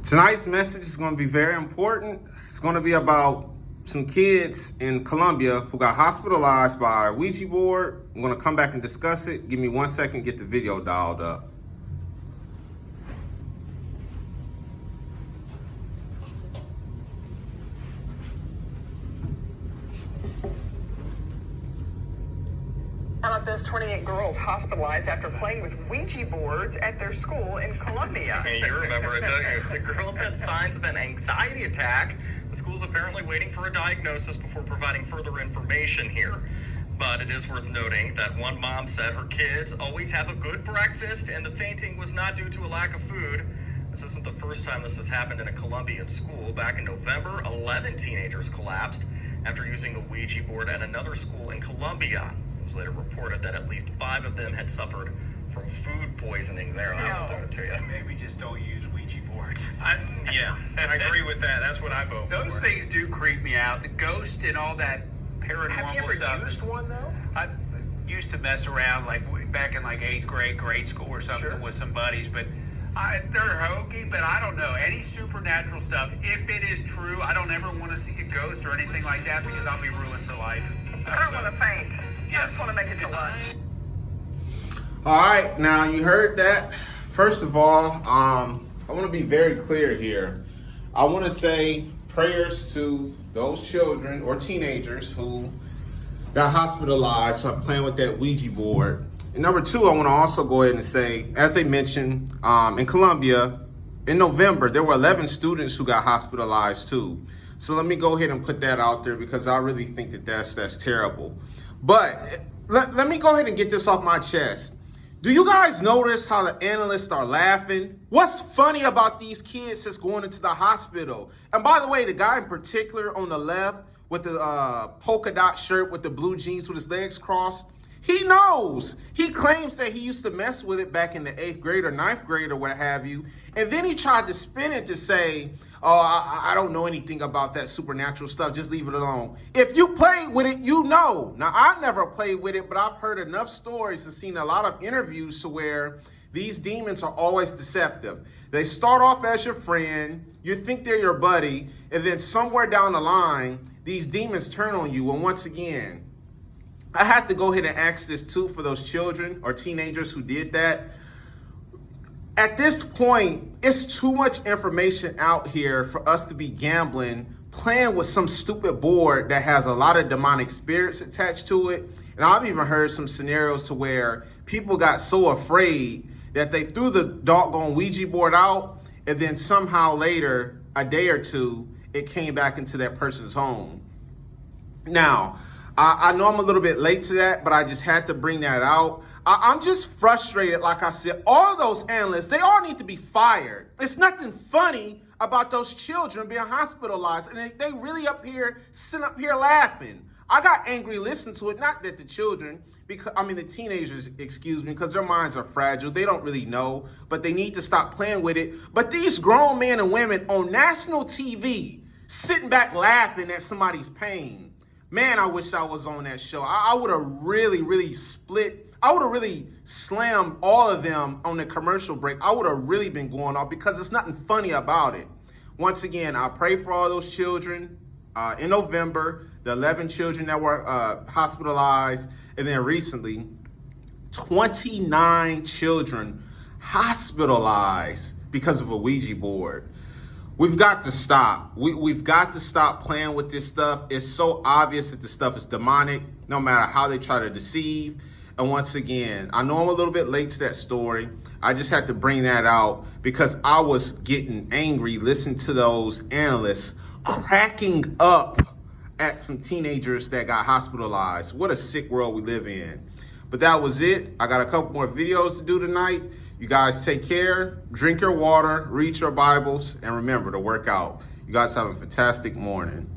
Tonight's message is going to be very important. It's going to be about some kids in Colombia who got hospitalized by a Ouija board. I'm going to come back and discuss it. Give me 1 second, get the video dialed up. There's 28 girls hospitalized after playing with Ouija boards at their school in Colombia. Hey, you remember it, don't you? The girls had signs of an anxiety attack. The school's apparently waiting for a diagnosis before providing further information here. But it is worth noting that one mom said her kids always have a good breakfast and the fainting was not due to a lack of food. This isn't the first time this has happened in a Colombian school. Back in November, 11 teenagers collapsed after using a Ouija board at another school in Colombia. It was later reported that at least 5 of them had suffered from food poisoning there. I will do it to you. Maybe just don't use Ouija boards. I agree with that. That's what I vote for. Those things do creep me out. The ghost and all that paranormal stuff. Have you ever used one, though? I used to mess around like back in like 8th grade, grade school or something. Sure. With some buddies, but they're hokey, but I don't know. Any supernatural stuff, if it is true, I don't ever want to see a ghost or anything like that because I'll be ruined for life. I don't want to faint. I just want to make it to lunch. All right, now you heard that. First of all, I want to be very clear here. I want to say prayers to those children or teenagers who got hospitalized by playing with that Ouija board. And number two, I want to also go ahead and say, as they mentioned, in Colombia, in November, there were 11 students who got hospitalized too. So let me go ahead and put that out there because I really think that that's terrible. But let me go ahead and get this off my chest. Do you guys notice how the analysts are laughing? What's funny about these kids that's going into the hospital? And by the way, the guy in particular on the left with the polka dot shirt with the blue jeans with his legs crossed, he knows. He claims that he used to mess with it back in the 8th grade or 9th grade or what have you. And then he tried to spin it to say, oh, I don't know anything about that supernatural stuff. Just leave it alone. If you played with it, you know. Now, I never played with it, but I've heard enough stories and seen a lot of interviews to where these demons are always deceptive. They start off as your friend. You think they're your buddy. And then somewhere down the line, these demons turn on you. And once again, I had to go ahead and ask this too for those children or teenagers who did that. At this point, it's too much information out here for us to be gambling, playing with some stupid board that has a lot of demonic spirits attached to it. And I've even heard some scenarios to where people got so afraid that they threw the doggone Ouija board out, and then somehow later, a day or two, it came back into that person's home. Now, I know I'm a little bit late to that, but I just had to bring that out. I'm just frustrated. Like I said, all those analysts, they all need to be fired. It's nothing funny about those children being hospitalized. And they really sitting up here laughing. I got angry listening to it. Not that the children, the teenagers, excuse me, because their minds are fragile. They don't really know, but they need to stop playing with it. But these grown men and women on national TV sitting back laughing at somebody's pain. Man, I wish I was on that show. I would have really split. I would have really slammed all of them on the commercial break. I would have really been going off because there's nothing funny about it. Once again, I pray for all those children in November, the 11 children that were hospitalized, and then recently, 29 children hospitalized because of a Ouija board. We've got to stop. We've got to stop playing with this stuff. It's so obvious that the stuff is demonic, no matter how they try to deceive. And once again, I know I'm a little bit late to that story. I just had to bring that out because I was getting angry listening to those analysts cracking up at some teenagers that got hospitalized. What a sick world we live in. But that was it. I got a couple more videos to do tonight. You guys take care, drink your water, read your Bibles, and remember to work out. You guys have a fantastic morning.